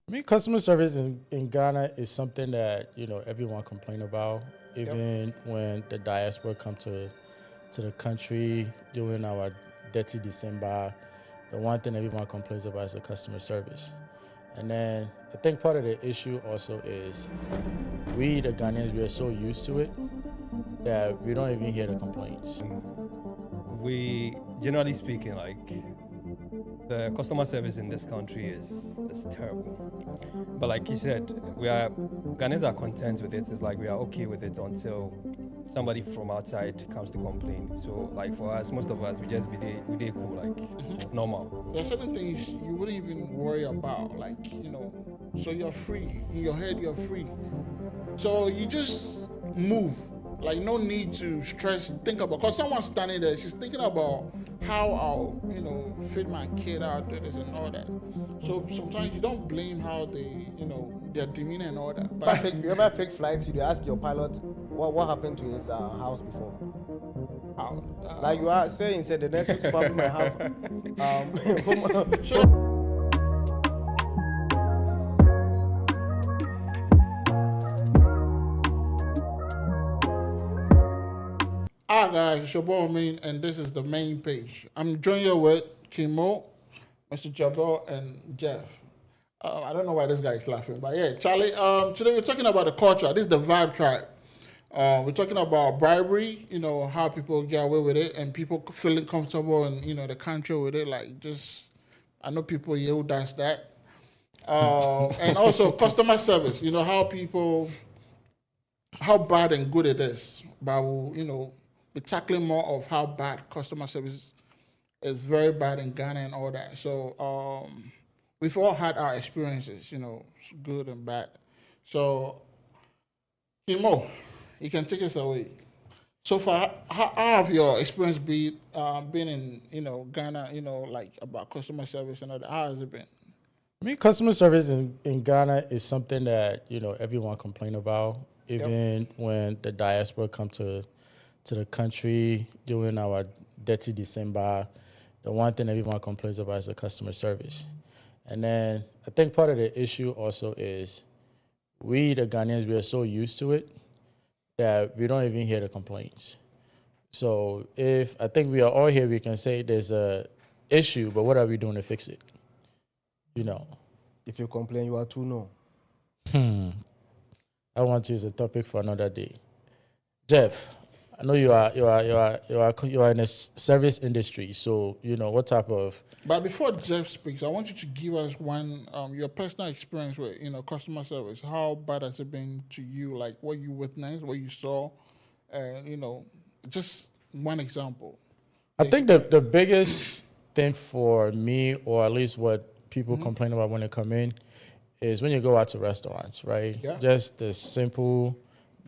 I mean, customer service in Ghana is something that, everyone complain about. Even when the diaspora come to the country during our dirty December, the one thing everyone complains about is the customer service. And then I think part of the issue also is we, the Ghanaians, we are so used to it that we don't even hear the complaints. We, generally speaking, the customer service in this country is terrible. But like you said, Ghanaians are content with it. It's like we are okay with it until somebody from outside comes to complain. So like for us, most of us, we just be there cool, normal. There's certain things you wouldn't even worry about, so you're free. In your head, you're free. So you just move. Like, no need to stress, think about, because someone's standing there, she's thinking about how I'll, fit my kid out, do this and all that. So sometimes you don't blame how their demeanor and all that. But you ever take flights, you ask your pilot what happened to his house before? Like you are saying, said the nurses probably might have. Hi guys, it's your boy Amin, and this is the main page. I'm joined here with Kimo, Mr. Jabel, and Jeff. I don't know why this guy is laughing, but yeah, Charlie. Today we're talking about the culture. This is the Vibe Tribe. We're talking about bribery. How people get away with it, and people feeling comfortable in the country with it. I know people here who does that, and also customer service. How bad and good it is, but we'll be tackling more of how bad customer service is very bad in Ghana and all that. So we've all had our experiences, good and bad. So, Kimo, you can take us away. So far, how have your experience been in Ghana, about customer service and all that? How has it been? I mean, customer service in Ghana is something that, everyone complain about. Even when the diaspora come to the country during our dirty December, the one thing everyone complains about is the customer service. And then I think part of the issue also is we, the Ghanaians, we are so used to it that we don't even hear the complaints. So I think we are all here, we can say there's a issue, but what are we doing to fix it? If you complain, you are too no. I want to use a topic for another day. Jeff, I know you are in a service industry, so what type of. But before Jeff speaks, I want you to give us your personal experience with customer service. How bad has it been to you? Like what you witnessed, what you saw, just one example. I think the biggest thing for me, or at least what people complain about when they come in, is when you go out to restaurants, right? Yeah. Just the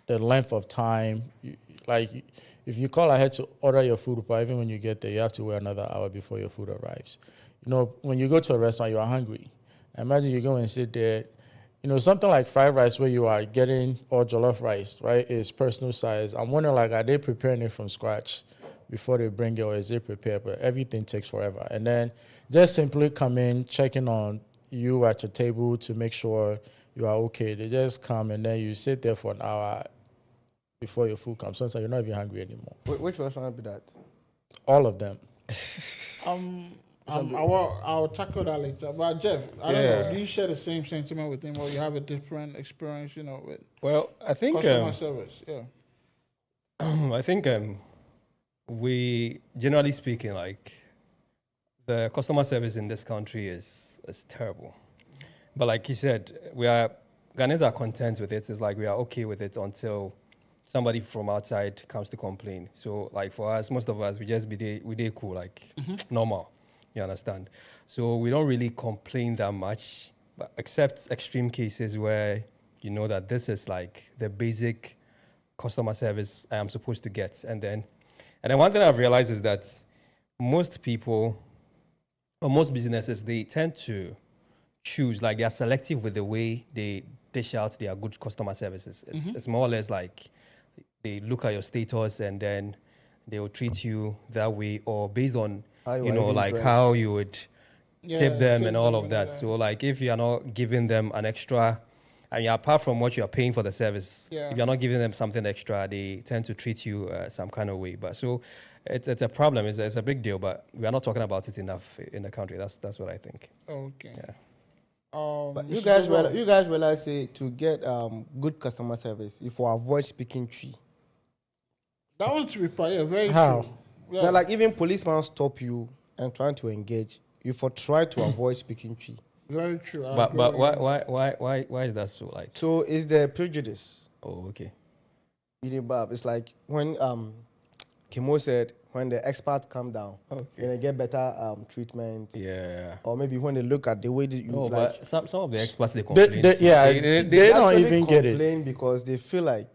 length of time. Like, if you call ahead to order your food, but even when you get there, you have to wait another hour before your food arrives. When you go to a restaurant, you are hungry. Imagine you go and sit there, something like fried rice where you are getting, or jollof rice, right, is personal size. I'm wondering, are they preparing it from scratch before they bring it, or is it prepared? But everything takes forever. And then just simply come in, checking on you at your table to make sure you are okay. They just come and then you sit there for an hour before your food comes. Sometimes you're not even hungry anymore. Which restaurant be that? All of them. I'll tackle that later. But Jeff, I don't know. Do you share the same sentiment with him, or you have a different experience? With Well, I think customer service. Yeah. I think we, generally speaking, the customer service in this country is terrible. But like you said, Ghanaians are content with it. It's like we are okay with it until somebody from outside comes to complain. So for us, most of us, we just be there cool, normal. You understand? So we don't really complain that much, but except extreme cases where that this is the basic customer service I am supposed to get. And then one thing I've realized is that most people, or most businesses, they tend to choose, they are selective with the way they dish out their good customer services. It's more or less they look at your status and then they will treat you that way, or based on, how you would tip them tip and all them of and that. all that. So like if you are not giving them an extra, I mean, apart from what you are paying for the service, Yeah. if you're not giving them something extra, they tend to treat you some kind of way. But so it's a problem. It's a big deal, but we are not talking about it enough in the country. That's what I think. Okay. Yeah. But Mr. you guys, Jabbar. you guys realize, say, to get good customer service, if we avoid speaking tree. That one to be fair, very How? true. Yeah. Now, like even policemen stop you and trying to engage, you for try to avoid speaking tree. Very true. I But agree but with you. why is that so? Like, So is there prejudice? oh, okay. It's like when Kimo said when the experts come down, Okay. they get better treatment. Yeah. Or maybe when they look at the way that you No, like, but some of the experts they complain. they- too. yeah, they, they don't actually even get it. complain because they feel like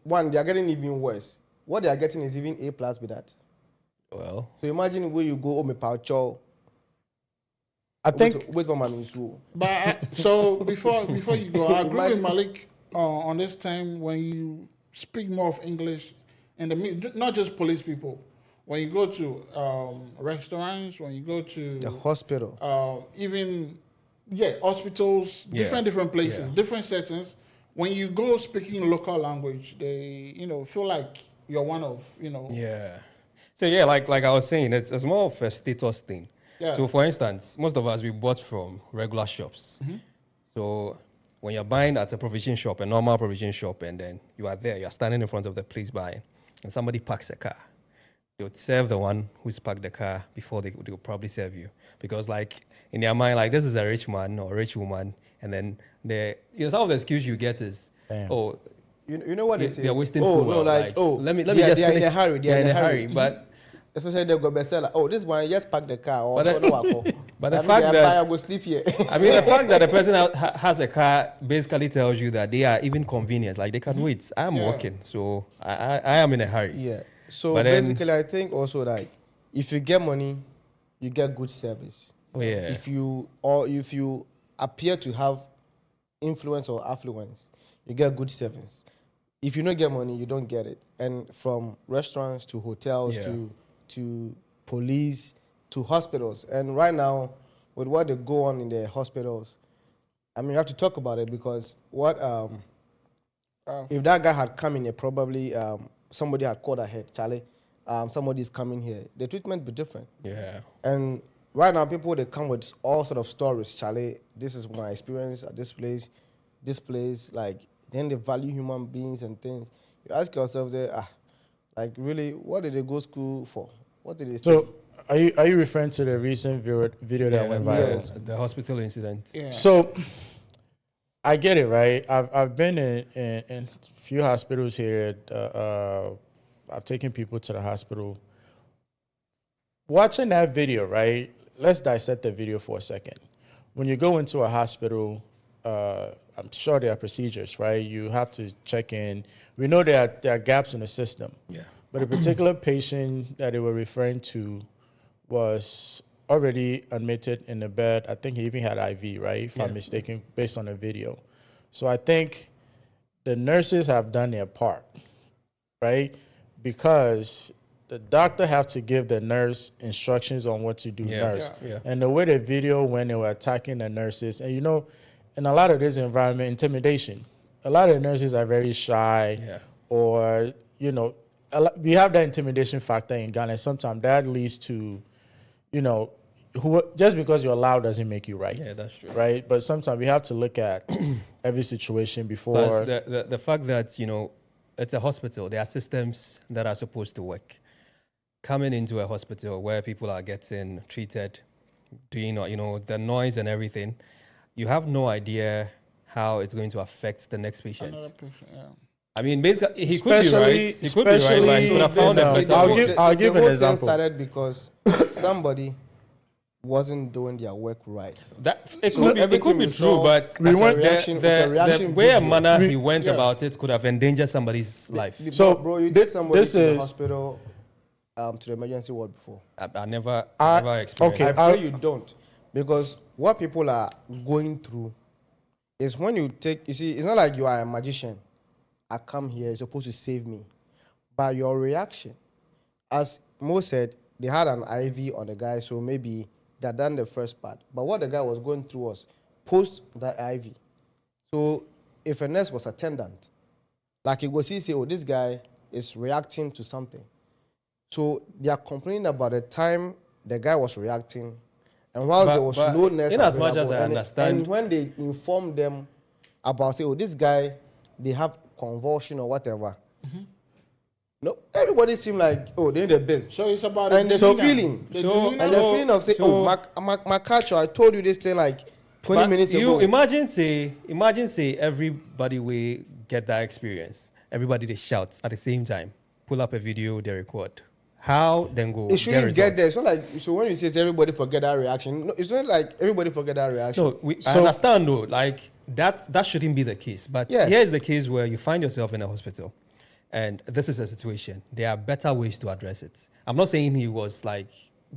one, they are getting even worse. What they are getting is even A+ with that. well, So imagine where you go, oh, me paucho. I think Wait for my school. But so before you go, I agree with Imagine- Malik on this time when you speak more of English and not just police people. When you go to restaurants, when you go to The hospital. even hospitals, different places, Yeah. different settings. When you go speaking local language, they feel like you're one of yeah. So yeah, like I was saying, it's more of a status thing. Yeah. So for instance, most of us we bought from regular shops. So when you're buying at a provision shop, a normal provision shop, and then you are there, you're standing in front of the place buying, and somebody parks a car, they would serve the one who's parked the car before they will probably serve you, because like in their mind, like this is a rich man or rich woman, and then some of the excuse you get is, Damn. oh, You know what they say? they're wasting oh, food. No, or, like, let me they are- just they are finish. in a hurry. They are in a hurry. But Especially they go bestseller. Oh, this one, just park the car. Or But the- so no wako. but the I mean, fact they are that- buy, I go sleep here. I mean, the fact that the person has a car basically tells you that they are even convenient. Like they can wait. I am Yeah. working, so I am in a hurry. Yeah. So But then- basically, I think also like if you get money, you get good service. Oh, yeah. If you appear to have influence or affluence, you get good service. If you don't get money, you don't get it. And from restaurants to hotels Yeah. to police to hospitals. And right now, with what they go on in the hospitals, I mean, you have to talk about it because if that guy had come in here, probably somebody had called ahead, Charlie, somebody's coming here, the treatment would be different. Yeah. And right now, people, they come with all sort of stories. Charlie, this is my experience at this place, like, then they value human beings and things. You ask yourself there, like, really, what did they go school for? What did they study? so are you referring to the recent video that went viral? Yes. The hospital incident. Yeah. So I get it, right? I've been in few hospitals here. I've taken people to the hospital. Watching that video, right? Let's dissect the video for a second. When you go into a hospital, I'm sure there are procedures, right? You have to check in. We know there are gaps in the system. Yeah. But a particular patient that they were referring to was already admitted in the bed. I think he even had IV, right? If I'm mistaken, based on the video. So I think the nurses have done their part, right? Because the doctor have to give the nurse instructions on what to do nurse. Yeah. And the way the video when they were attacking the nurses, and in a lot of this environment, intimidation. A lot of the nurses are very shy, or we have that intimidation factor in Ghana. Sometimes that leads to, just because you're loud doesn't make you right. Yeah, that's true. Right, but sometimes we have to look at every situation before. Plus the fact that it's a hospital, there are systems that are supposed to work. Coming into a hospital where people are getting treated, doing the noise and everything, you have no idea how it's going to affect the next patient. Another patient, yeah. I mean, basically, he could be right. He could be right, but he could have found a better way. I'll give an whole thing example. started because somebody wasn't doing their work right. It So could be everything we true, saw but as a reaction- the as a reaction way and video. manner he went about it could have endangered somebody's life. So, bro, you take somebody this to the is- hospital, to the emergency ward before. I never I- experienced. okay. it. I pray you don't, because what people are going through is when you take. You see, it's not like you are a magician. I come here, you're supposed to save me, but your reaction, as Mo said, they had an IV on the guy, so maybe They done the first part. But what the guy was going through was post the IV. So if a nurse was attendant, like you go see, say, oh, this guy is reacting to something. So they are complaining about the time the guy was reacting, and whilst there was no nurse in as much as available, I understand, and when they informed them about, say, oh, this guy, they have convulsion or whatever. No, everybody seemed like, oh, they're the best. So it's about and the demeanor. feeling, The and demeanor. the feeling of saying, oh, my culture, I told you this thing like 20 minutes ago. You imagine say everybody will get that experience. Everybody they shout at the same time, pull up a video, they record. How then go? It shouldn't get there. It's not like, so when you say everybody forget that reaction, no, it's not like everybody forget that reaction. No, I understand though. Like that shouldn't be the case. But Yeah. here's the case where you find yourself in a hospital, and this is a situation. There are better ways to address it. I'm not saying he was like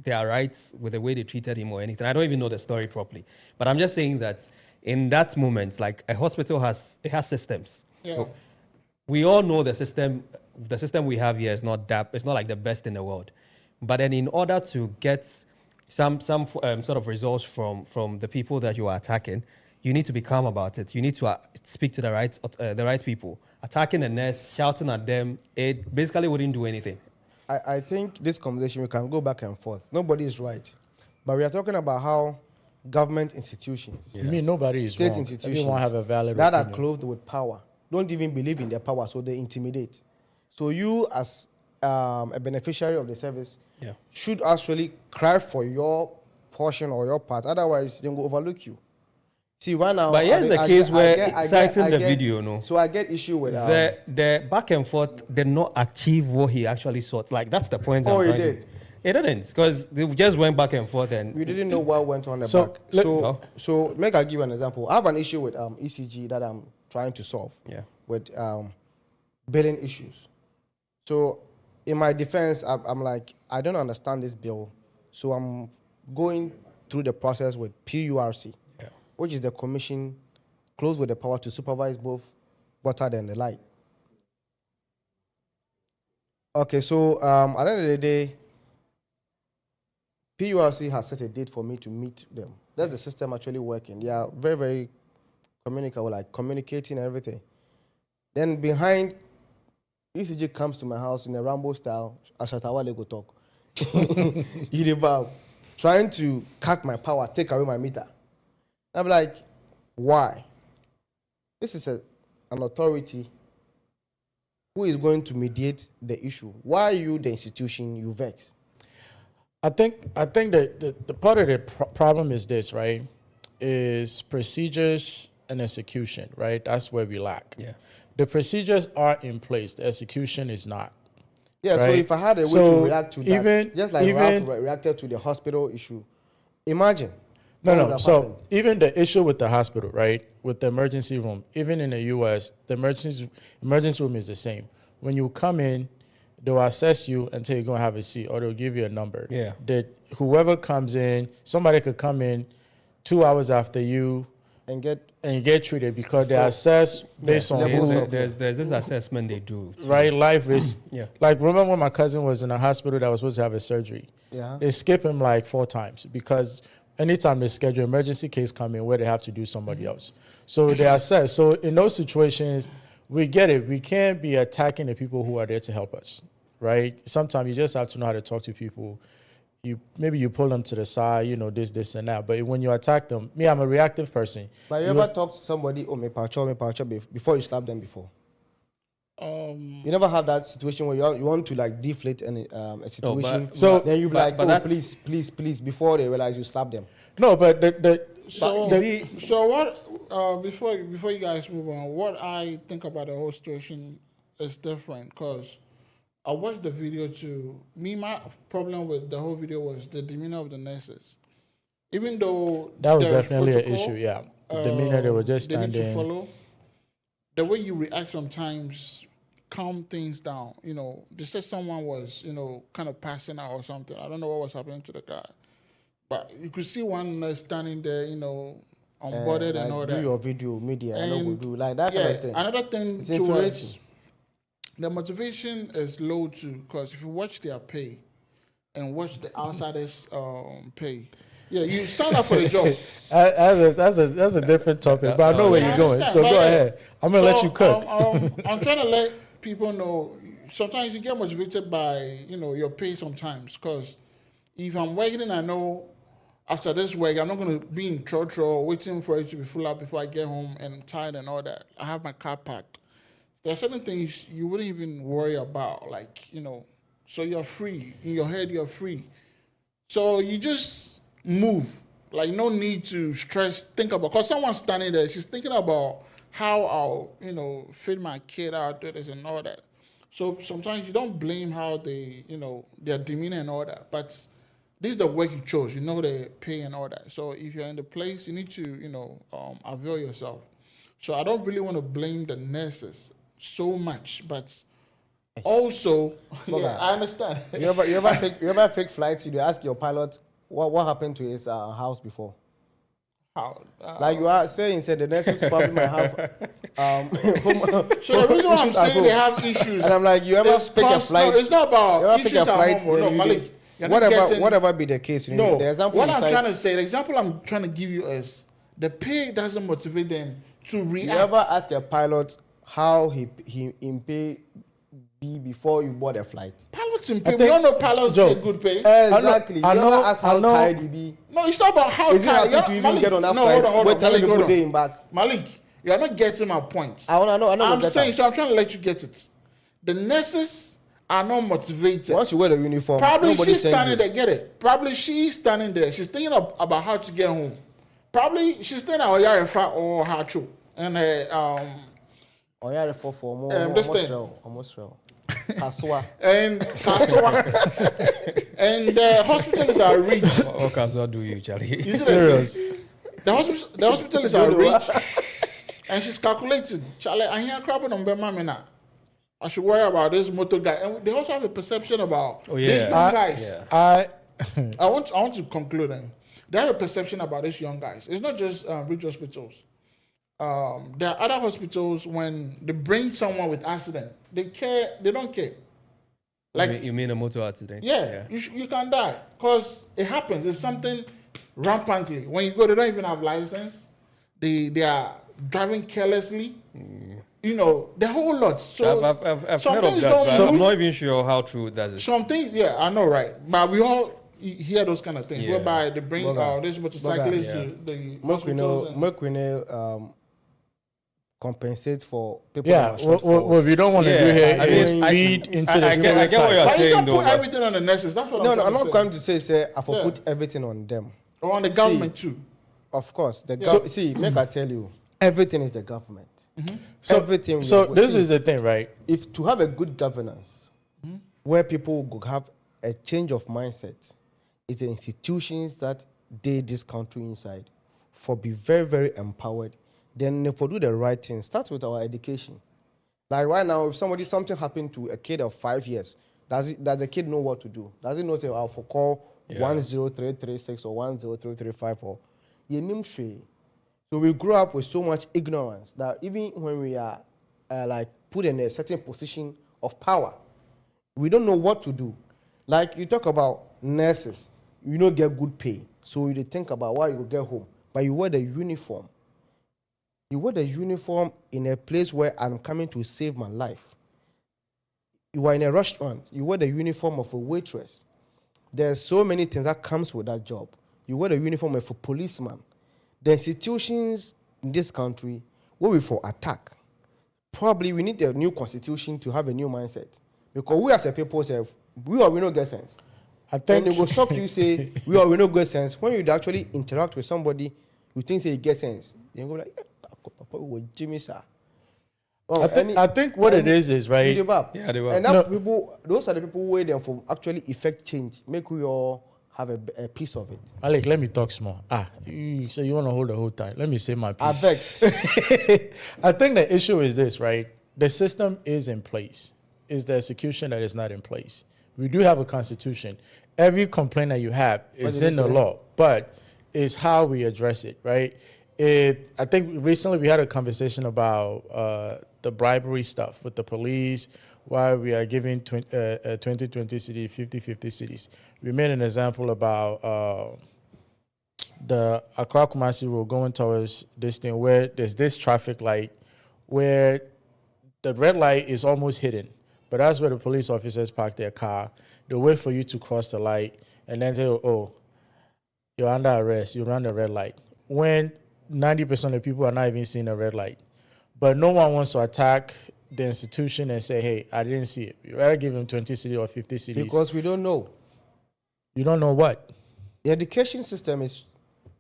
they are right with the way they treated him or anything. I don't even know the story properly. But I'm just saying that in that moment, like a hospital has systems. Yeah. So we all know the system we have here is not it's not like the best in the world. But then in order to get some sort of results from the people that you are attacking, you need to be calm about it. You need to speak to the right people. Attacking a nurse, shouting at them, it basically wouldn't do anything. I think this conversation, we can go back and forth. Nobody is right. But we are talking about how government institutions, I mean, nobody is state wrong. institutions, Everyone have a valid that opinion. are clothed with power, don't even believe in their power, so they intimidate. So you, as a beneficiary of the service, should actually cry for your portion or your part. Otherwise, they will overlook you. See, right now... But here's the case where citing the video, no? So I get issue with... the back and forth did not achieve what he actually sought. Like, that's the point. Oh, it did? It didn't, because they just went back and forth and... We didn't know what went on the So, back. So make I give you an example. I have an issue with ECG that I'm trying to solve with billing issues. So in my defense, I'm like, I don't understand this bill. So I'm going through the process with PURC, which is the commission closed with the power to supervise both water and the light. Okay, so at the end of the day, PURC has set a date for me to meet them. That's the system actually working. They are very, very communicable, like communicating and everything. Then behind, ECG comes to my house in a Rambo style, Ashatawale go talk. Trying to cut my power, take away my meter. I'm like, why? This is an authority who is going to mediate the issue. Why are you, the institution, you vex? I think that the part of the problem is this, right? Is procedures and execution, right? That's where we lack. Yeah. The procedures are in place. The execution is not. Yeah, so right? if I had a way to react to that, just like Ralph reacted to the hospital issue, imagine. No. So even the issue with the hospital, right? With the emergency room, even in the US, the emergency room is the same. When you come in, they'll assess you until you're going to have a seat, or they'll give you a number. Yeah. That whoever comes in, somebody could come in 2 hours after you and get treated because they assess based on there's this assessment they do. Right, life risk. Yeah. Like, remember when my cousin was in a hospital that was supposed to have a surgery? Yeah. They skip him like 4 times because anytime they schedule emergency case come in where they have to do somebody else. So they assess. So in those situations, we get it. We can't be attacking the people who are there to help us, right? Sometimes you just have to know how to talk to people. Maybe you pull them to the side, this and that. But when you attack them, I'm a reactive person. But you ever talk to somebody, me pacho, before you slap them before? You never have that situation where you want to like deflate a situation. Then you be like, please, before they realize you slap them. No, but So what? Before you guys move on, what I think about the whole situation is different because I watched the video too. My problem with the whole video was the demeanor of the nurses. Even though that was definitely an issue, yeah. The demeanor, they were just standing. They need to follow. The way you react sometimes calm things down. They said someone was, kind of passing out or something. I don't know what was happening to the guy. But you could see one nurse standing there, unboarded and all that. Do your video, media, and do like that kind of thing. Another thing too was the motivation is low too, because if you watch their pay and watch the outsiders' pay, Yeah, you sign up for the job. That's a different topic, but I know where you're going. So go ahead. I'm gonna let you cook. I'm trying to let people know. Sometimes you get motivated by your pay sometimes, because if I'm working and I know after this work I'm not going to be in church or waiting for it to be full up before I get home and I'm tired and all that. I have my car packed. There are certain things you wouldn't even worry about, like so you're free in your head. You're free, so you just move. Like no need to think about, because someone's standing there. She's thinking about how I'll feed my kid out, do this and all that. So sometimes you don't blame how they, their demeanor and all that. But this is the work you chose. The pay and all that. So if you're in the place, you need to, avail yourself. So I don't really want to blame the nurses so much, but also, I understand. You ever take flights? You ask your pilot what happened to his house before. How? Like you are saying, the nurses probably might have. So the reason why I'm saying they have issues, and I'm like, you ever pick a flight? No, it's not about issues at home. No, Malik, whatever be the case, no. The example what I'm trying to say, the example I'm trying to give you is the pay doesn't motivate them to react. You ever ask a pilot how he in pay be before you board a flight? Pilots in pay. We all know pilots get good pay. Exactly. You ever ask how tired he be? No, it's not about how tired. Is he happy to even get on that flight? Hold on. Telling people day back. Malik, you're not getting my point. I know. I'm saying, so I'm trying to let you get it. The nurses are not motivated. Once you wear the uniform, probably she's standing there. Get it? Probably she's standing there. She's thinking about how to get home. Probably she's staying at Oyarefa or Hacho and Oyarefa for more. Almost real. Kaswa. And the hospitals are rich. What Kaswa do you, Charlie? You serious? The hospitals are rich, and she's calculating. Charlie, I hear crap on Bemamina. I should worry about this motor guy, and they also have a perception about these young guys. Yeah. I want to conclude. They have a perception about these young guys. It's not just rich hospitals. There are other hospitals, when they bring someone with accident, they don't care. Like you mean a motor accident? Yeah. You can die because it happens. It's something rampantly. When you go, they don't even have license. They are driving carelessly. The whole lot. So I've heard of that, but I'm not even sure how true that is. Some things, I know, right? But we all hear those kind of things, whereby they bring this motorcyclists to the hospitals. Compensate for people. Yeah, what we don't want to do here is feed into the spirit I get what you're but saying, you can't though. put everything on the nurses. That's what I'm not going to say I for put everything on them. Or on the government too. Of course. Make I tell you, everything is the government. Mm-hmm. So this is the thing, right? If to have a good governance, where people will have a change of mindset, it's the institutions that this country inside for be very, very empowered. Then if we do the right thing, start with our education. Like right now, if something happened to a kid of 5 years, does the kid know what to do? Does he know, say, I'll call 10336 or 10335 or so we grew up with so much ignorance that even when we are put in a certain position of power, we don't know what to do. Like you talk about nurses, you don't get good pay. So you think about why you get home, but you wear the uniform. You wear the uniform in a place where I'm coming to save my life. You are in a restaurant. You wear the uniform of a waitress. There's so many things that comes with that job. You wear the uniform of a policeman. The institutions in this country will be for attack. Probably we need a new constitution to have a new mindset. Because we as a people say, we don't get sense. I think it will shock you say, we don't get sense. When you actually interact with somebody, you think say you get sense. You go like, Jimmy, sir. I think what it is right. Yeah, they were. And those are the people who them for actually effect change. Make we all have a piece of it. Alec, let me talk small. You say you want to hold the whole time. Let me say my piece. I beg. I think the issue is this, right? The system is in place. It's the execution that is not in place. We do have a constitution. Every complaint that you have is in the law, but it's how we address it, right? I think recently we had a conversation about the bribery stuff with the police, why we are giving 2020 cities, 50-50 cities. We made an example about the Accra Kumasi road going towards this thing where there's this traffic light where the red light is almost hidden, but that's where the police officers park their car. They wait for you to cross the light and then say, oh, you're under arrest. You run the red light. When 90% of people are not even seeing a red light. But no one wants to attack the institution and say, hey, I didn't see it. You rather give them 20 cities or 50 cities. Because we don't know. You don't know what? The education system is...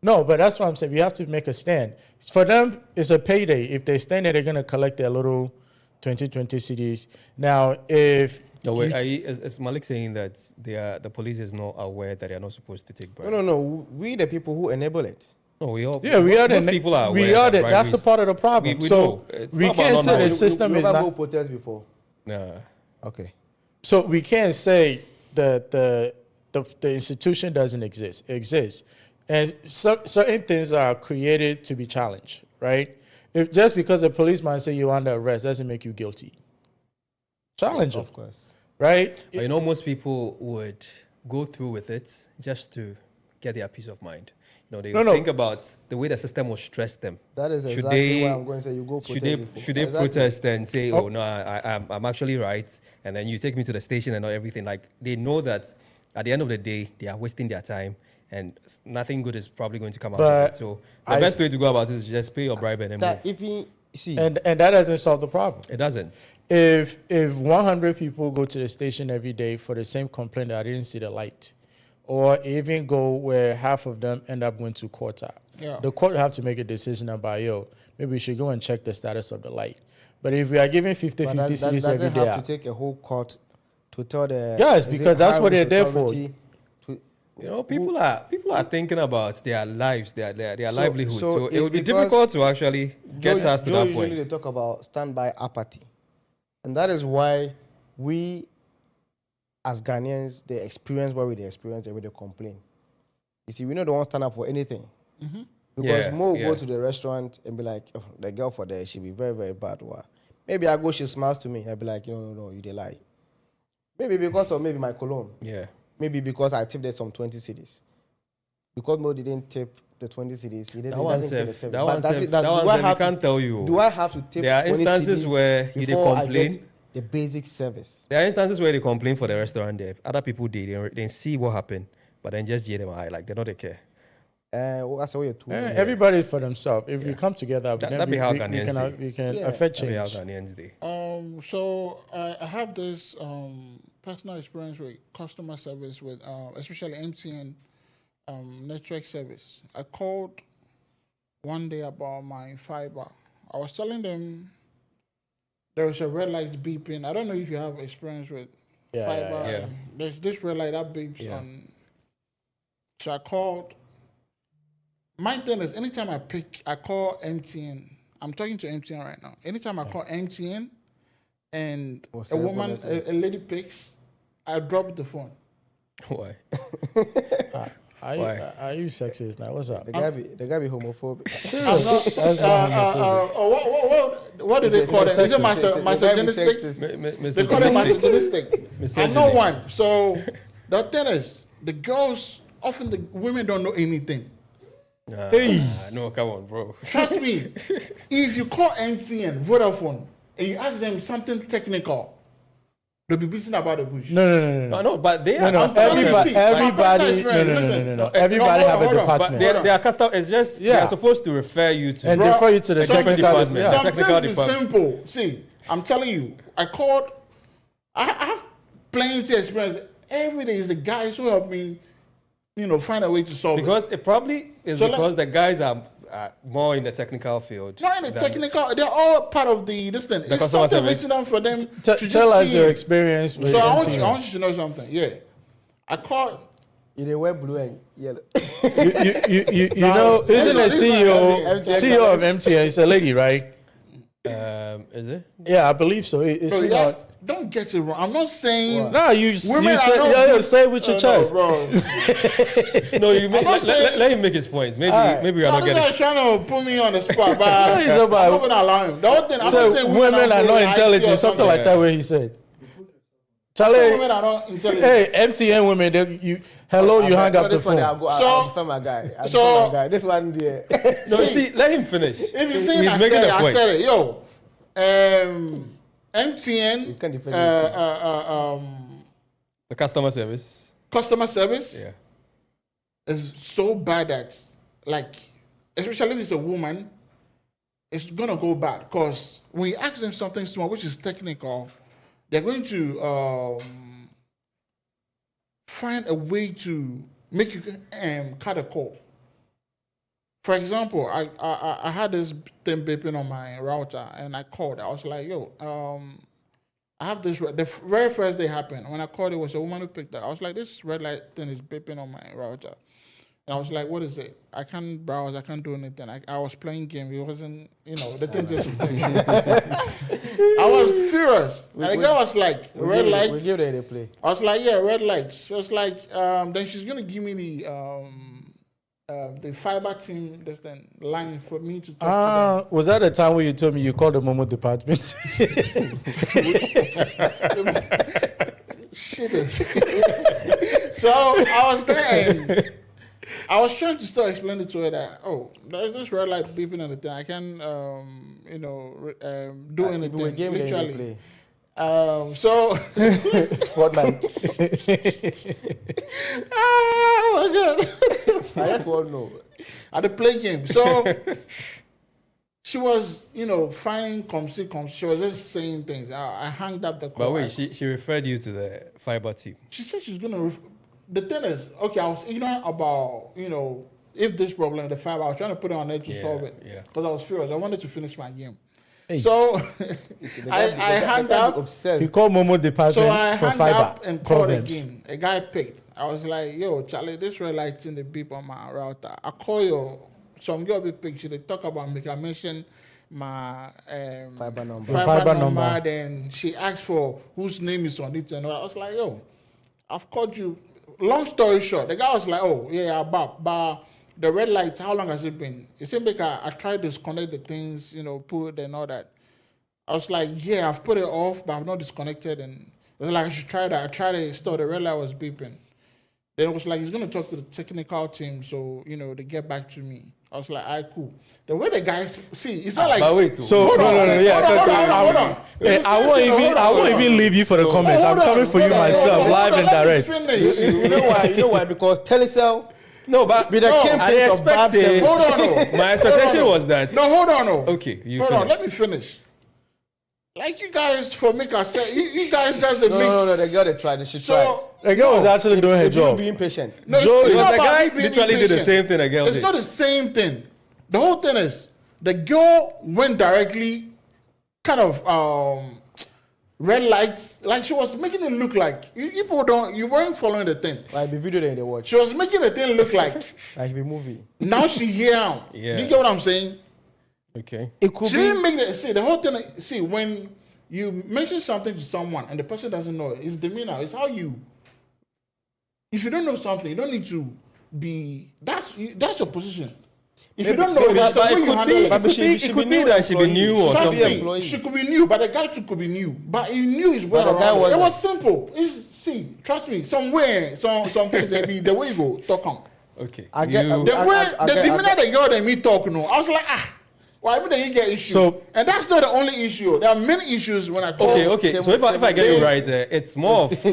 No, but that's what I'm saying. We have to make a stand. For them, it's a payday. If they stand there, they're going to collect their little 20 cities. Now, if... No, wait, is Malik saying that the police is not aware that they are not supposed to take bribe? No. We the people who enable it. No, we all. Yeah, we are. Most people are aware. We are. That's the part of the problem. We so know. we can't say the system is not. Protest before. Nah. Okay. So we can't say the institution doesn't exist. It exists, and certain things are created to be challenged, right? If just because a policeman say you're under arrest doesn't make you guilty. Challenge Of course. Right? But most people would go through with it just to get their peace of mind. They think about the way the system will stress them. That is exactly why I'm going to say you go protest. Should they protest and say, oh, no, I'm actually right, and then you take me to the station and everything? Like, they know that at the end of the day, they are wasting their time, and nothing good is probably going to come out of it. So the best way to go about it is just pay your bribe and then move. And that doesn't solve the problem. It doesn't. If 100 people go to the station every day for the same complaint that I didn't see the light, or even go where half of them end up going to court, the court have to make a decision about, maybe we should go and check the status of the light. But if we are giving 50 cities every day, have to take a whole court to tell the... Yes, because that's what they're there for. People are thinking about their lives, their livelihood. So it would be difficult to actually get us to that point. Usually they talk about standby apathy. And that is why we, as Ghanaians, they experience what we experience and we complain. You see, we don't want to stand up for anything. Mm-hmm. Because more go to the restaurant and be like, oh, the girl for there, she'll be very, very bad. Maybe I go, she smiles to me. I'll be like, no, you did lie. Maybe because of my cologne. Yeah. Maybe because I tipped there some 20 cities. Because Mo didn't tip the 20 cities. He doesn't tip the 70. That one I can't tell you. Do I have to tip 20 cities? There are instances where they complain. The basic service. There are instances where they complain for the restaurant there. Other people they see what happened, but then just jay them eye like they don't care. That's what you're everybody for themselves. If we come together, that'd be how Ghanaians we can affect change. That'd be how Ghanaians do. So I have this personal experience with customer service with especially MTN network service. I called one day about my fiber. I was telling them there was a red light beeping. I don't know if you have experience with fiber. Yeah. There's this red light that beeps on. So I called. My thing is, anytime I call MTN. I'm talking to MTN right now. Anytime I call MTN and a woman, a lady picks, I drop the phone. Why? Are you sexist now? What's up? The guy be homophobic. That's not homophobic. What do they call it? Is it misogynistic? They call it misogynistic. I'm not one. So the thing is, the girls, often the women don't know anything. No, come on, bro. Trust me. If you call MTN, Vodafone, and you ask them something technical, they'll be beating about the bush. No, but they are everybody. Everybody have a department. They are custom. It's just they are supposed to refer you to and refer you to the technical department. Something's simple. See, I'm telling you, I called. I have plenty of experience. Every day is the guys who help me, find a way to solve because it probably is because the guys are more in the technical field. Not in the technical. They're all part of this thing. It's something written for them to tell us your experience with I want you to know something. Yeah. I called. You wear blue and yellow. Isn't the CEO of MTN? It's a lady, right? Is it? Yeah, I believe so. Don't get it wrong. I'm not saying. No, you say it with your chest. Bro. No, let him make his points. Maybe we are not getting. He's trying to put me on the spot, but I'm not going to allow him. The whole thing, I'm not saying women are not intelligent. Something like that. Where he said. Charlie, women are not intelligent. hey, MTN women, you hang up the this one, phone. I'll defend my guy. This one there. No, see, let him finish. If you see, He's I making said it. a I point. said it. Yo, MTN. You can't defend The customer service. Customer service Yeah. is so bad that, like, especially if it's a woman, it's gonna go bad because we ask them something small, which is technical. They're going to find a way to make you cut a call. For example, I had this thing beeping on my router, and I called. I was like, "Yo, I have this." The very first day happened when I called. It was a woman who picked up. I was like, "This red light thing is beeping on my router," and I was like, "What is it? I can't browse. I can't do anything." I was playing game. It wasn't, the thing just. I was furious. And the girl was like, "Red light." We give it a play. I was like, "Yeah, red light." She was like, "Then she's gonna give me the fiber team line for me to talk Was that the time when you told me you called the Momo department? to them." Shit is. So I was there and I was trying to start explaining to her that, there's this red light beeping on the thing. I can't, do anything. We game literally. play. So. Fortnite. Oh my God. I just want to know. At the play game. So she was, finding she was just saying things. I hanged up the call. But wait, she referred you to the fiber team. She said she's gonna. The thing is, okay, I was ignorant about, if this problem, the fiber, I was trying to put it on edge to solve it. Yeah. Because I was furious. I wanted to finish my game. Hey. So I hung up. You call Momo department So I for hung fiber up and problems. called again. A guy picked. I was like, "Yo, Charlie, this red light's in the beep on my router." I call some girl be picked. They talk about me. I mentioned my Fiber number. Fiber number. Then she asked for whose name is on it, and I was like, "Yo, I've called you." Long story short, the guy was like, "Oh yeah, but the red lights, how long has it been?" It seemed like I tried to disconnect the things, put and all that. I was like, "Yeah, I've put it off, but I've not disconnected." And it was like, "I should try that." I tried to install. The red light was beeping. Then it was like, he's going to talk to the technical team, so, they get back to me. I was like, all right, cool. The way the guys, see, it's not like... But wait, So, hold on. hold on. I won't even leave you for the comments. I'm coming for you myself, live and direct. You know why? Because Telecel. No, but With the campaigns of bad service. Hold on, no. my expectation was that. No, hold on, no. Okay, Hold on, let me finish. Like you guys, for me, I said, you guys just the No, the girl they tried. She tried. So, The girl was actually doing her You're job. being patient. no, Joe, it's Because not the about guy me being literally did the impatient. same thing a girl It's did. not the same thing. The whole thing is, the girl went directly, kind of, red lights, like she was making it look like, you weren't following the thing. Like the video that they watch. She was making the thing look like, Like the movie. now she here. Yeah. You get what I'm saying? Okay. It could She be. didn't make the whole thing. See, when you mention something to someone and the person doesn't know it, it's demeanor. It's how you. If you don't know something, you don't need to be. That's your position. If you don't know, But it's the way it you could handle be, it. it could be that she be new or Trust something. me, she could be new, but the guy too could be new. But he knew his way But the guy around it. It wasn't. was simple. Trust me, somewhere, some things they be the way you go talk on. Okay. I get- You- The way I the get- demeanor the girl and me talk, no, I was like, why would they get issues? So- and that's not the only issue. There are many issues when I call. Okay. So if I get you right, it's more of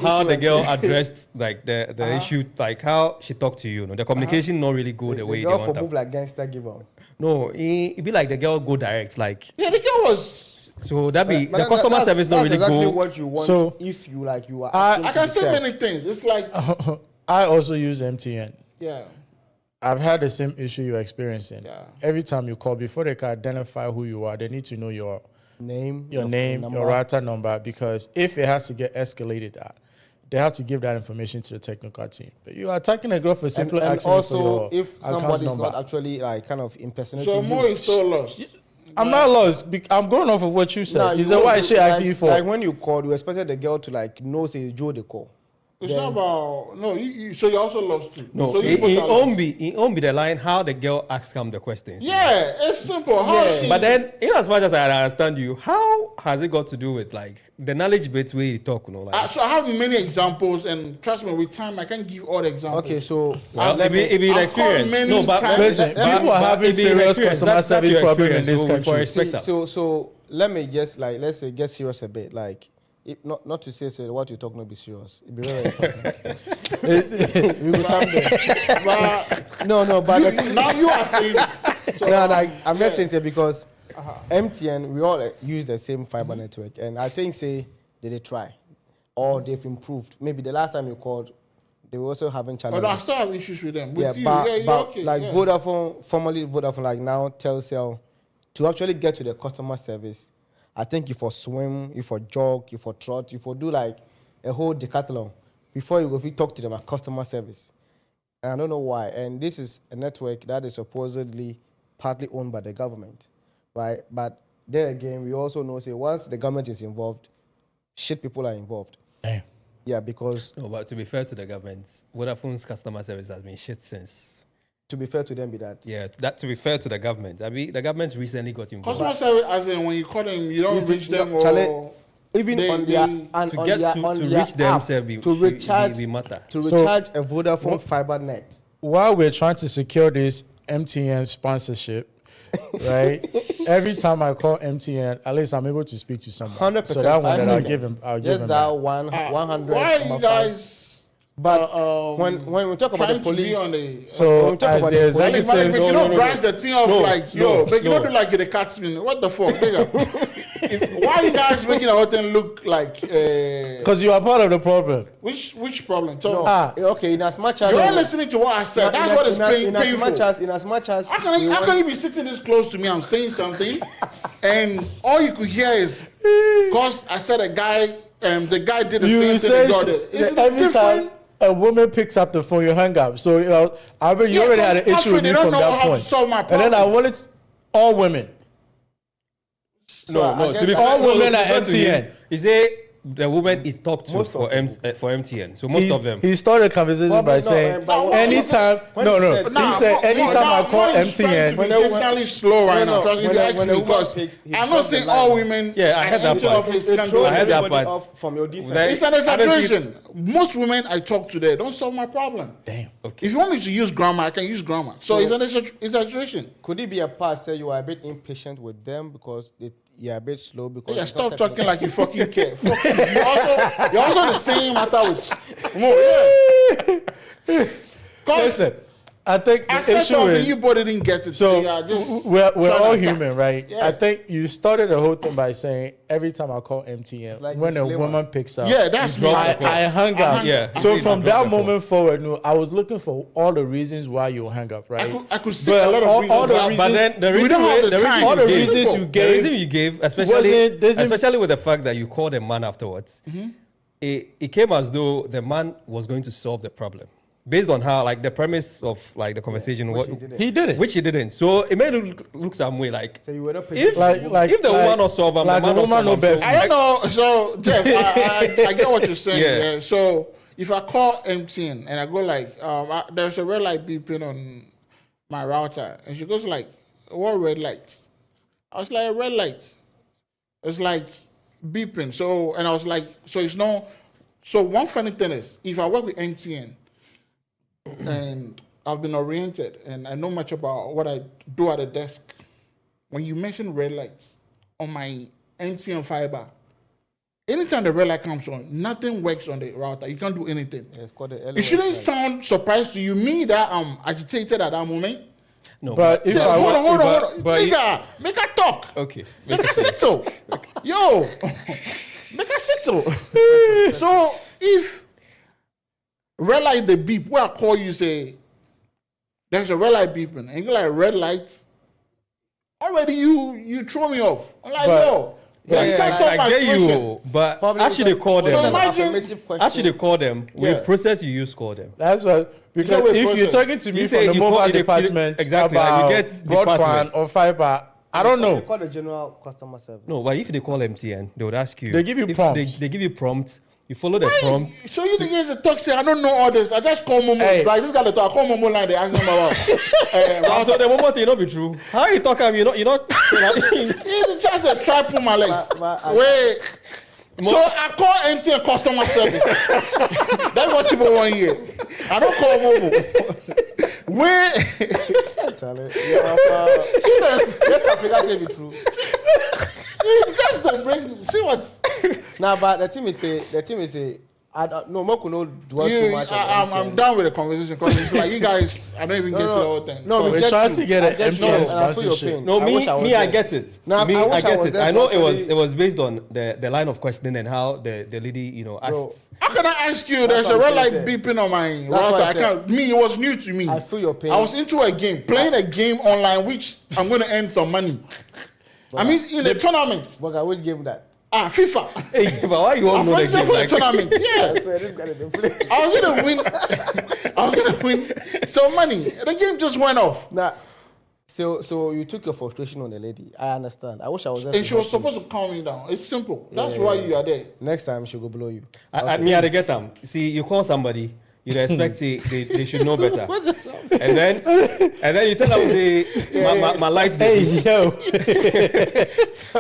how the girl addressed like the issue, like how she talked to you. The communication not really go the way The they girl for want. move like gangster give out. No, it be like the girl go direct, like Yeah, the girl was. so that be But the customer that's- service not that's really exactly go. what you want. So- if you are. I can say many things. It's like, I also use MTN. yeah, I've had the same issue you're experiencing. Yeah. Every time you call, before they can identify who you are, they need to know your name, name, phone your router number, because if it has to get escalated, they have to give that information to the technical team. But you are attacking a girl for simply and asking also, for your if account somebody is number. not actually like kind of impersonating so you, more is still lost. I'm not lost. I'm going off of what you said. Nah, You said, why is she asking you for? Like when you called, you expected the girl to like know say Joe the call. It's not about so you also lost too. No, so in Ombi the line how the girl asked him the questions. Yeah, it's simple. How she, But then, in as much as I understand you, how has it got to do with like the knowledge bit where you talk? so I have many examples, and trust me, with time I can't give all the examples. Okay, so maybe I've experience. called many No, but times. Listen, people are having serious customer service problem in this country. So let me just let's say get serious a bit. Like, not to say what you're talking about be serious. It'd be very important. We will come there. But, but now you are saying it. So, I'm just saying it because MTN, we all use the same fiber network, and I think they try, or they've improved. Maybe the last time you called, they were also having challenges. But I still have issues with them. But okay, Vodafone, formerly Vodafone, like now Telcel, to actually get to the customer service, I think you for swim, you for jog, you for trot, you for do like a whole decathlon before you go talk to them at customer service. And I don't know why. And this is a network that is supposedly partly owned by the government, right? But there again, we also know, once the government is involved, shit people are involved. Damn. Yeah, because... No, but to be fair to the government, Vodafone's customer service has been shit since. To be fair to them, be that. Yeah, that to be fair to the government. I mean, the government recently got involved. Customer service, as in when you call them, you don't reach them even on their recharge a Vodafone fiber net. While we're trying to secure this MTN sponsorship, right? Every time I call MTN, at least I'm able to speak to someone. 100%. So that one that I'll give him. Just dial 100. Why you guys? But when we talk about the police, so as the executives, you don't branch the thing off but you don't do like the Catsman. What the fuck, nigga? Why you guys making the whole thing look like? Because you are part of the problem. Which problem? So, okay. In as much as you're not listening to what I said, that's what is painful. In as much as how can you be sitting this close to me? I'm saying something, and all you could hear is because I said the guy did the same thing. God did. Is it different? A woman picks up the phone, you hang up. So you already had an issue with me from that point. And then I wanted all women. No. To be all women at MTN. He said the woman he talked to for MTN. So most of them. He started the conversation by saying, anytime. He said, anytime I call MTN. I'm intentionally slow right now. Trust me, if you ask me, because I'm not saying all women. Yeah, I heard that part. I heard that part. From your defense. It's an exaggeration. Most women I talk to there don't solve my problem. Damn. Okay. If you want me to use grammar, I can use grammar. So it's an exaggeration. Could it be a part say you are a bit impatient with them because you're a bit slow because yeah, stop talking like you fucking care. Fuck you. You're also the same matter with more. Listen, I think I the said issue something is, you both didn't get it. so we're all attack. human, right? Yeah. I think you started the whole thing by saying every time I call MTN, like when a disclaimer. woman picks up, Yeah, that's me. I hung up. Yeah. So from that moment forward, I was looking for all the reasons why you hung up, right? I could see a lot of reasons. all the why- reasons- But then the We reason, don't have the the reason time. all the you gave- reasons you the gave reason you gave, especially with the fact that you called a man afterwards, it came as though the man was going to solve the problem. Based on how, like, the premise of, like, the conversation, he didn't. which he didn't. So it made it look some way like, So you were not if, Like- if the woman not solve him, like the man the not woman solve no him. best. I don't know. So Jeff, I get what you're saying. Yeah. Yeah. So if I call MTN and I go like, there's a red light beeping on my router, and she goes like, "What red light?" I was like, "A red light." It's like beeping. So and I was like, so it's no. So one funny thing is, if I work with MTN and I've been oriented and I know much about what I do at the desk, when you mention red lights on my MTN fiber, anytime the red light comes on, nothing works on the router. You can't do anything. it's called the It shouldn't sound surprised to you, me that I'm agitated at that moment. No, But if Say, I hold want, on. Nigga, make her talk. okay. Make her settle. Yo, make her settle. So if red light the beep, where I call you say, there's a red light beeping, and you're like red light, already you throw me off. I'm like, yo. you can't solve I my get question. you, but actually call So them. imagine- Actually call them. Yeah. We process you use call them. that's what, because So we if you're process. talking to me You from say the you mobile call- department exactly, and about you get broadband department. or fiber, I don't They know. call the general customer service. No, but if they call MTN, they would ask you. They give you if prompts. They give you prompts. You follow the prompt. So you think he's a toxic? I don't know all this. I just call Momo. Hey. Like this guy, I call Momo line. They ask him about. So the moment you not be true. How you talk? You not. It's just a try pull my legs. Wait. So I call MTN customer service. That was even 1 year. I don't call Momo. Wait. Charlie, Serious. West Africa say be true. Just to bring. See what? Nah, but the team is say, I don't no more could not dwell too much. I'm done with the conversation because it's like you guys. I don't even get to the whole thing. No, We're trying to get an MTN sponsorship. No, I get it. Nah, Me, I wish I I get was it. there I to know actually- it was based on the line of questioning and how the lady, asked. Bro, How can I ask you? There's a what red I'm light saying. beeping on my That's what router. I I said. can't. Me, it was new to me. I feel your pain. I was into a game, playing a game online, which I'm going to earn some money. I mean, in a tournament. but I will give that. FIFA. Hey, but why you I'm want to know the for game? the Like, tournament. Yeah. I swear this guy didn't play. I was gonna win. I was gonna win some money. The game just went off, Nah. So you took your frustration on the lady. I understand. I wish I was there. and to she was help you. supposed to calm me down. It's simple. That's Yeah, why yeah. you are there. Next time she go blow you. I get them. See, you call somebody, you expect they should know better, and then you tell them my lights. Hey, yo.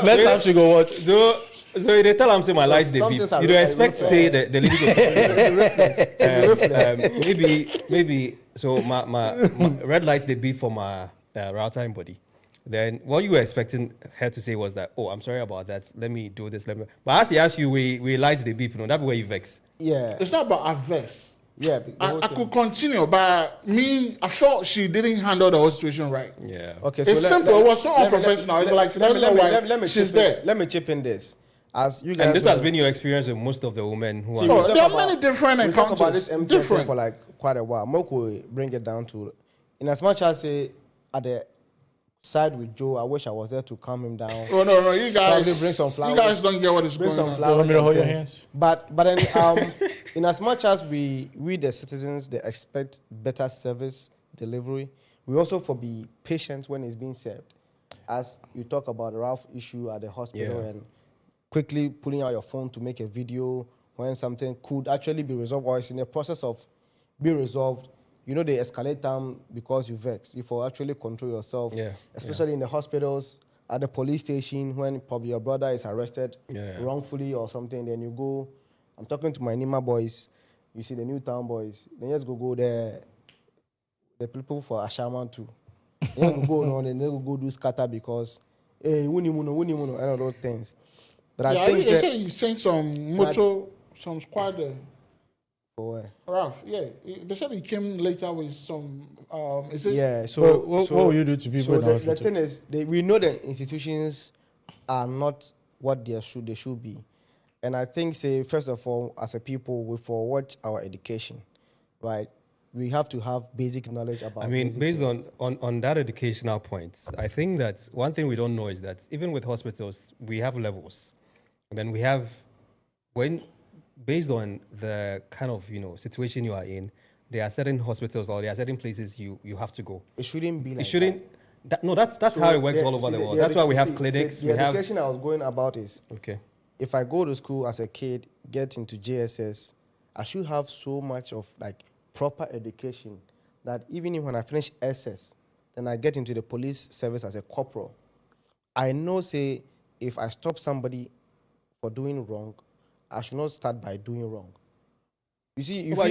Next time she go watch. So they tell them say my lights they beep. Something's You don't a expect reflex. say the lady Reflex. maybe so my red lights they beep for my router and body. Then what you were expecting her to say was that, oh, I'm sorry about that. Let me do this. But as he asked you, we lights they beep. That's where you vex. Yeah. It's not about adverse. Yeah. I could continue, but me, I felt she didn't handle the whole situation right. Yeah. Okay. It's simple. It was so unprofessional. It's like she doesn't know why she's there. Let me chip in this. As you guys And this know- has been your experience with most of the women who See, are. we Oh, talk there are about- many different we talk about encounters. this MTN Different. for like quite a while. Moko bring it down to, in as much as say at the side with Joe, I wish I was there to calm him down. Oh no, you Probably guys, bring some you flowers. guys don't get what is Bring going some on. flowers. Want me to and hold your things. hands? But then in as much as we the citizens they expect better service delivery, we also for be patient when it's being served. As you talk about the Ralph issue at the hospital Yeah. and quickly pulling out your phone to make a video when something could actually be resolved or is in the process of being resolved, you know they escalate time because you vex. You for actually control yourself, Yeah, especially in the hospitals, at the police station when probably your brother is arrested Yeah. wrongfully or something. Then you go. I'm talking to my Nima boys. You see the Newtown boys. Then just go there. The people for Ashaman too. Then go on and then go do scatter because hey, wunimuno, and all those things. But I Yeah, think they that- said you sent some moto, some squad there. for where? Ralph, yeah, they said he came later with some. Is it? Yeah. So What will you do to people So in the the hospital? thing is, we know that institutions are not what they should be, and I think, say first of all, as a people, we forward our education, right? We have to have basic knowledge about. I mean, basic based things. on that educational point, I think that one thing we don't know is that even with hospitals, we have levels. And then we have, based on the kind of, situation you are in, there are certain hospitals or there are certain places you have to go. It shouldn't be like It shouldn't, that's that. how it works So all over see, the world. That's why we have see, clinics, The we have, education I was going about is, okay. if I go to school as a kid, get into JSS, I should have so much of like proper education that even if when I finish SS, then I get into the police service as a corporal. I know, say, if I stop somebody for doing wrong, I should not start by doing wrong. You see, you feel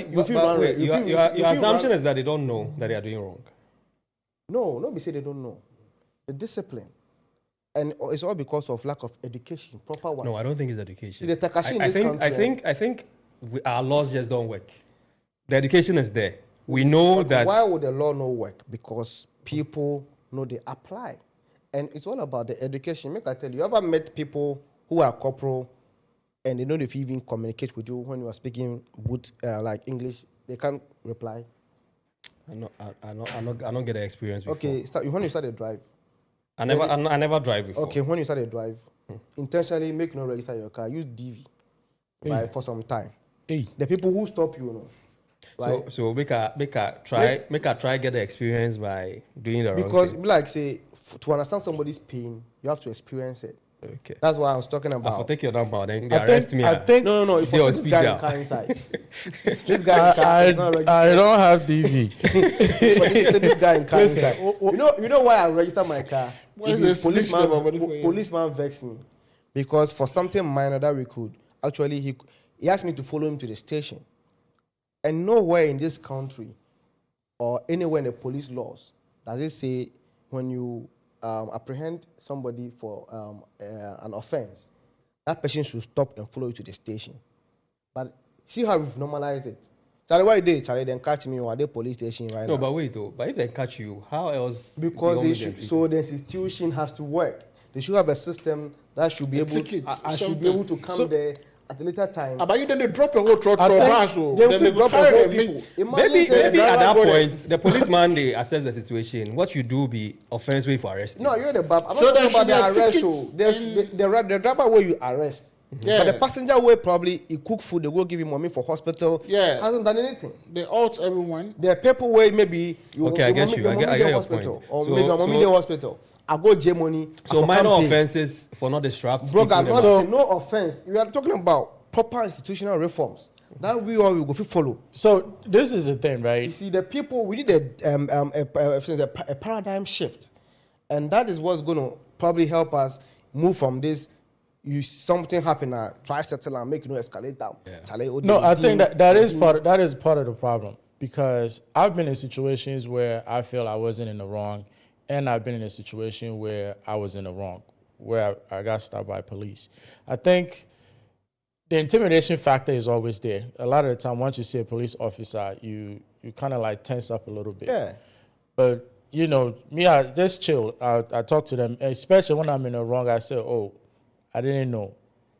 Wait, your assumption is that they don't know that they are doing wrong. No, nobody say they don't know. The discipline. And it's all because of lack of education, proper one. No, I don't think it's education. See, the Takashi in I this think country, I think our laws just don't work. The education is there. We know that. Why would the law not work? Because people know they apply. And it's all about the education. Make I tell you, you ever met people who are corporal and they know if you even communicate with you when you are speaking good, like English, they can't reply? I don't get the experience before. Okay, when you start a drive. I never drive before. Okay, when you start a drive, intentionally make no register your car. Use DV, right, for some time. Hey. The people who stop you, right? So make a try get the experience by doing the wrong Because thing. like say to understand somebody's pain, you have to experience it. Okay. That's what I was talking I'll about. take your number, then they I arrest think me. I think No. If They you will see this speed guy down. in car inside, this guy in car is not registered. I don't have DV. For this guy in car Listen, inside. You know why I registered my car? Why is The this snitch number for you? policeman vexed me because for something minor that we could actually he asked me to follow him to the station, and nowhere in this country or anywhere in the police laws does it say when you apprehend somebody for an offense, that person should stop and follow you to the station. But see how we've normalized it. Charlie, why did Charlie then catch me or at the police station right now? No, but wait though. But if they catch you, how else? Because you they gonna should, get so the institution has to work. They should have a system that should be able tickets, I should be able to come there at a later time. But you then they drop a whole trotro Then bus. we Then they drop carry whole the people. meat. Imagine Maybe say the at that driver go point, the policeman they assess the situation. What you do be offense way for arrest. No, you're the bab. I'm So not there talking about should the be a arrest. ticket There's the driver where you arrest. Yeah. But the passenger way probably he cook food, they go give him money for hospital. Yeah. Hasn't done anything. They out everyone. There are people where maybe you Okay, I get you. I get your hospital, point. or So- maybe your mommy so- dey hospital. I go J money. So I minor can't pay. offenses for not disrupt. Bro, people I'm in not the- saying no offense. We are talking about proper institutional reforms that we all will go fit follow. So this is the thing, You right? see, the people we need a paradigm shift, and that is what's going to probably help us move from this. Something happen, try settle and make escalate down. Yeah. Charlie, No, I think that is part of the problem, because I've been in situations where I feel I wasn't in the wrong, and I've been in a situation where I was in the wrong, where I got stopped by police. I think the intimidation factor is always there. A lot of the time, once you see a police officer, you kind of like tense up a little bit. Yeah. But you know, me, I just chill. I talk to them, especially when I'm in the wrong. I say, "Oh, I didn't know.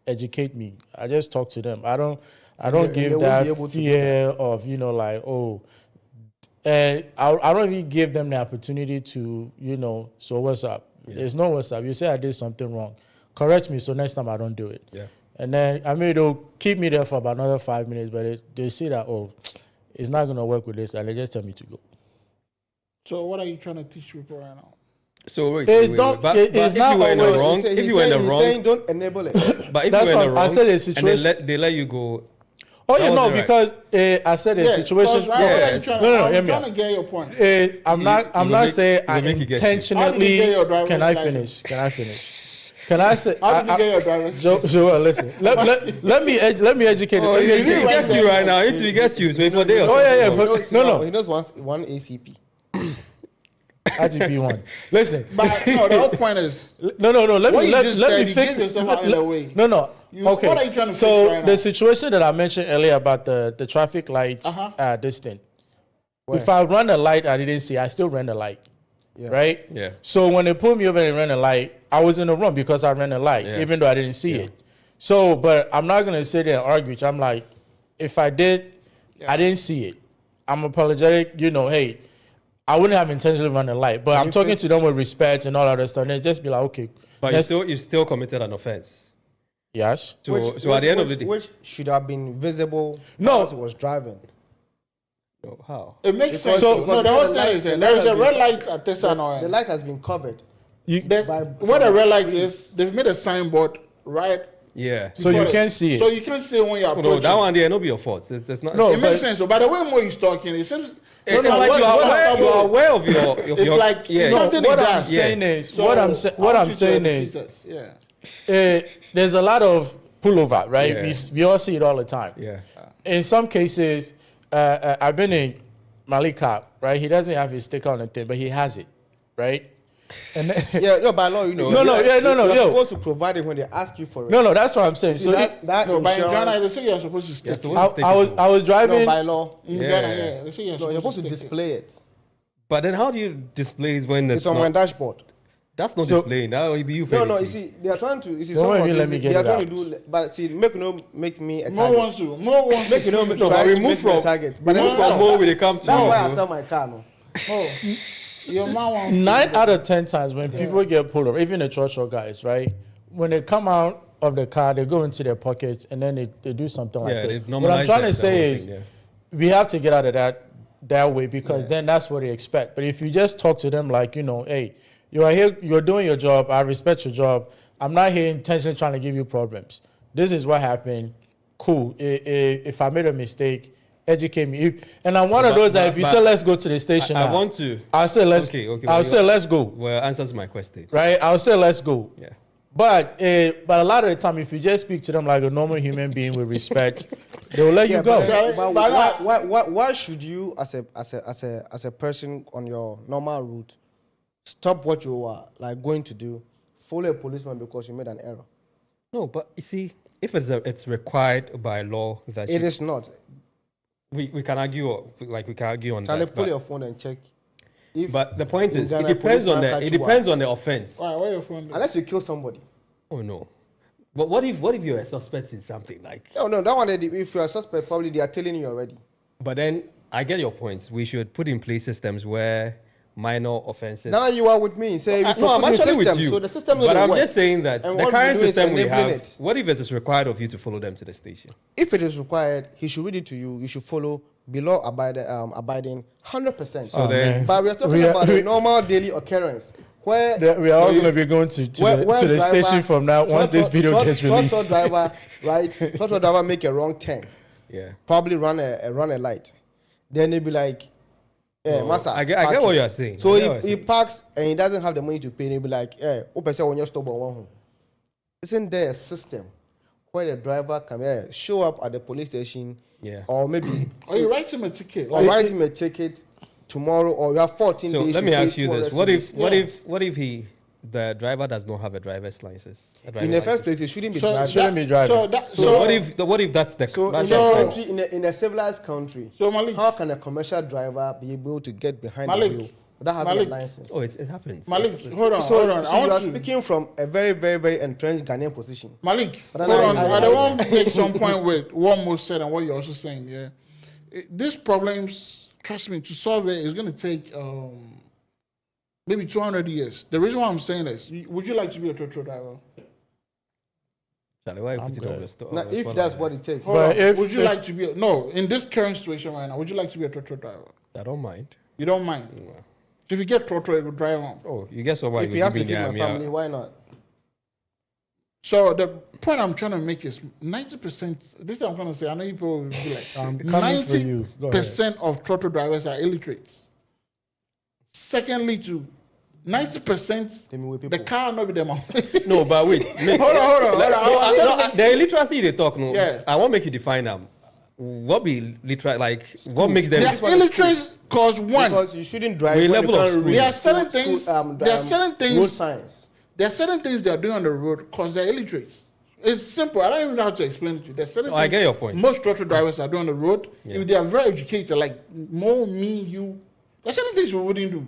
Educate me." I just talk to them. I don't they give won't that be able to do fear of, you know, like, oh, and I don't even give them the opportunity to, you know, so what's up? Yeah. There's no what's up. You say I did something wrong, correct me, so next time I don't do it. Yeah. And then, I mean, they'll keep me there for about another 5 minutes, but they see that, oh, it's not going to work with this, and they just tell me to go. So what are you trying to teach people right now? So wait, It's wait, not- wait. But it's if not you were in the always- wrong, He's if you were in the saying wrong, don't enable it. but if That's you were in the what I wrong, said, the and situation- they let you go. Oh, That yeah, was no, it, right? because I said the situation. What are you Yes. trying No, I'm hear me trying out. to get your point. I'm You not will saying I make it get you. How did you get intentionally. your driver's Can I license? finish? Can I finish? Can I say? How did you get your driver's license? Joel, listen. Let me educate you. Oh, Let me it educate you. gets you right now. It will get you. So if you're there, Oh, yeah. He knows one ACP. IGP one. Listen. But no, the whole point is, No. Let What me you let, just let said, me you fix gave it. yourself out in a way. No. What are you trying to so fix right now? the situation that I mentioned earlier about the traffic lights, Uh-huh. this thing. Where? If I run a light, I didn't see. I still ran the light. Yeah. Right. Yeah. So when they pulled me over and ran a light, I was in the wrong because I ran a light, Yeah. even though I didn't see it. So, but I'm not gonna sit there and argue. I'm like, if I did, I didn't see it. I'm apologetic. You know, hey, I wouldn't have intentionally run a light, but I'm if talking it's- to them with respect and all that other stuff. And they just be like, okay, But let's- you still committed an offense. yes. So at the end of the day, which should have been visible No. as he was driving. no, how? it makes Because- sense. because No, the whole the thing light- is the that light there is has a been- red light at The Tesano. light has been covered. You, Where the red light is, they've made a signboard right. Yeah. so you before it. can't see it. So you can't see when you're No, approaching. that one there, no be your fault. It's not. No, It makes but- sense. So by the way Mo is talking, it seems It's No, not like what- you are what aware. I'm You are talking- aware of your. It's like yeah. it's something what he I'm does. saying is, So what I'm I saying want you to is, repeat this. Yeah. there's a lot of pullover, right? Yeah. We all see it all the time. Yeah. In some cases, I've been in Malika, right? He doesn't have his sticker on the thing, but he has it, right? And then, Yeah, no, by law, you know. No, you're yo. supposed to provide it when they ask you for it. no, that's what I'm saying. See, So that No, but in insurance- Ghana, they say you're supposed to stick Yeah, it. so- I was no, driving. by law. In Yeah. Ghana, yeah. They say you're No, you're supposed to stick it. display it. But then how do you display it when It's on my dashboard. That's not So- displaying. That will be you. No, pay you the see, they are trying to. You see, Don't some of even let these, me get they are it trying to out. do. But see, make me a More target. wants to. More wants Make to. you know, No, try but to we make move me a from target. But But move then from more when they come to. that's why I you. sell my car. No. Oh, your man wants 9 out of 10 times when people get pulled over, even the church guys, right? When they come out of the car, they go into their pockets and then they do something like Yeah, that. they've What I'm normalized trying that- to that say whole is thing, yeah. we have to get out of that way because then that's what they expect. But if you just talk to them like, you know, hey, you are here, you're doing your job, I respect your job, I'm not here intentionally trying to give you problems. This is what happened. Cool. If I made a mistake, educate me. And I'm one of those that if you say let's go to the station, I want to. I'll say let's. Okay. I'll say let's go. Well, answers my question. Right. I'll say let's go. Yeah. But a lot of the time, if you just speak to them like a normal human being with respect, they will let you go. But why should you, as a person on your normal route, stop what you are like going to do, follow a policeman because you made an error? No, but you see, if it's required by law that it is not. We can argue on Charlie, that. Pull your phone and check. But the point is, it depends on the offense. Why your phone? Unless you kill somebody. Oh no. But what if you're a suspect in something like? No, that one. If you're a suspect, probably they are telling you already. But then I get your point. We should put in place systems where minor offenses. Now you are with me. Say No, I'm actually with you. So the system but I'm work. just saying that And the current system we have. It. What if it is required of you to follow them to the station? If it is required, he should read it to you. You should follow. Be law abiding 100%. But we are talking about a normal daily occurrence where we are all going to be going to the station from now once this video gets released. Truck driver make a wrong turn. Yeah. Probably run a light. Then they'll be like, master. I get what you're saying. So he parks and he doesn't have the money to pay. And he'll be like, open say when you stop on one home. Isn't there a system where the driver can show up at the police station? Yeah. Or maybe. Or you write him a ticket. Or write him a ticket tomorrow, or you have 14 days. So let to me pay ask you this: What if the driver does not have a driver's license? In the first place, he shouldn't be driving. So what if that's the country in a civilized country? So Malik, how can a commercial driver be able to get behind the wheel without having a license? Oh, it happens. Malik, hold on. So you are speaking from a very, very, very entrenched Ghanaian position. Malik, hold on. I don't want to make some point with what Mo said and what you're also saying. Yeah, these problems, trust me, to solve it is going to take maybe 200 years. The reason why I'm saying this, would you like to be a trotro driver? Charlie, why you put it on the store? Now, if that's what it takes. Would you like to be in this current situation right now, would you like to be a trotro driver? I don't mind. You don't mind? No. So if you get trotro, you will drive on. Oh, you guess what? If you have to feed my family, why not? So the point I'm trying to make is 90%. This is what I'm going to say. I know people will be like, 90% of trotro drivers are illiterate. Secondly, to 90%, the car not be them. No, but wait. Hold on. The illiteracy they talk. No, yeah. I won't make you define them. What be literate? Like what makes them? They are illiterate because because you shouldn't drive. There are certain things. There are certain things. Road science. There are certain things they are doing on the road because they're illiterate. It's simple. I don't even know how to explain it to you. There's certain things I get your point. Most trotro drivers are doing on the road. Yeah. If they are very educated, like me, you, there's certain things we wouldn't do.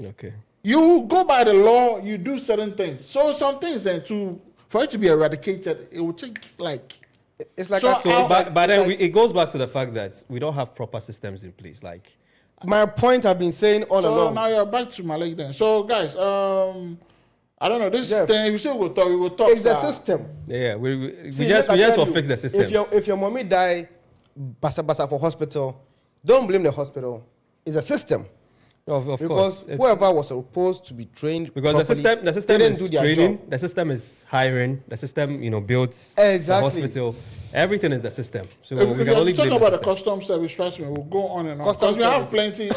Okay. You go by the law, you do certain things. So some things for it to be eradicated, it will take like. It's like it goes back to the fact that we don't have proper systems in place. Like my point I've been saying all along. So now you're back to my leg then. So guys, I don't know this thing. If you say we will talk. It's the system. Yeah, we just will fix the system. If your mommy die, basa for hospital, don't blame the hospital. It's a system. Of because course, whoever was supposed to be trained because properly, the system is training, the system is hiring, the system builds the hospital. Everything is the system. So if we can only talk blame about the custom service. Trust me, we'll go on and on. Because we have plenty.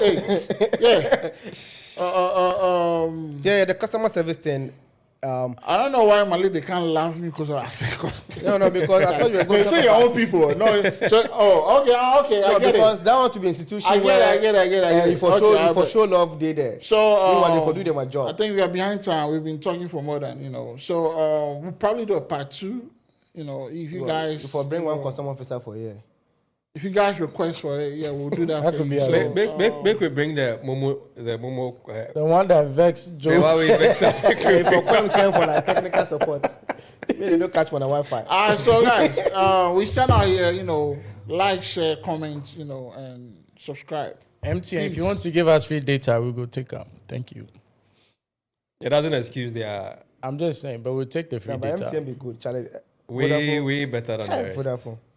The customer service thing. I don't know why Malik they can't laugh me because I said no, because I thought you were going to say your own people. No, okay, I get because that want to be institution. I get it. You for show love, they there. So for do my job. I think we are behind time. We've been talking for more than So we'll probably do a part 2. If you guys for bring one customer officer for a year. If you guys request for it, we'll do that. Could be make we bring the Momo, the one that vex Joe. The one we vex. For like technical support. Maybe they don't catch one on Wi-Fi. So guys, we send out here, like, share, comment, and subscribe. MTN, if you want to give us free data, we'll go take them. Thank you. It doesn't excuse their. I'm just saying, but we'll take the free data. MTN be good, Charlie. We better than the rest. Vodafone.